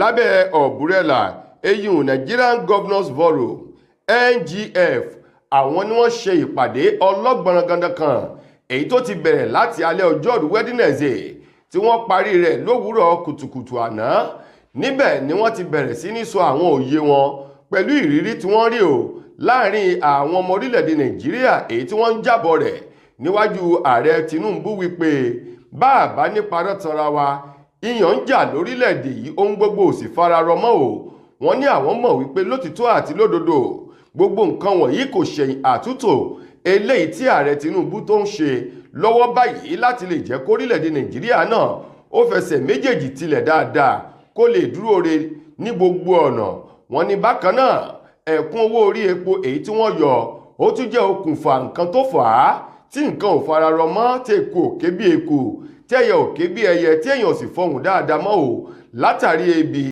lábẹ́ ọ̀búrẹ́là eyín Nigerian Governors Forum NGF àwọn ni wọ́n ṣe ìpàdé ọlọ́gbọ̀nrangandan kan èyí tó ti bẹ̀rẹ̀ láti alẹ́ ọjọ́rú Wednesday tí wọ́n parí rẹ̀ lówùúrọ̀ kùtùkùtù àná. Níbẹ̀ ni wọ́n ti bẹ̀rẹ̀ sí ní sọ àwọn òye wọn pẹ̀lú ìrírí tí wọ́n rí o láàrin àwọn ọmọ orílẹ̀-èdè Nàìjíríà èyí tí wọ́n ń jábọ̀ rẹ̀ níwájú ààrẹ Tinubu wípé bá a bá ní parọ́ tanra wa ìyàn ń jà lórílẹ̀-èdè yìí ohun gbogbo ò sì fara rọ mọ́ o. Wọ́n ní àwọn mọ̀ wípé lótìtọ́ àti lódodo gbogbo nǹkan wọ̀nyí kò ṣẹ̀yìn àtúntò eléyìí tí ààrẹ Tinubu tó ń ṣe lọ́wọ́ báyìí láti lè jẹ́ kórílẹ̀-èdè Nàìjíríà náà ó fẹsẹ̀ méjèèjì tilẹ̀ dáadáa kó lè dúró re ní gbogbo ọ̀nà. Wọ́n ní bákan náà ẹ̀kún owó orí epo èyí tí wọ́n yọ ó tún jẹ́ okùnfà nǹkan tó fà á tí nǹkan ò fara rọ mọ́ tí eku òkè bí eku tí ẹyẹ òkè bí ẹyẹ tí èèyàn sì fọhùn dáadáa mọ́ o látàrí ebi.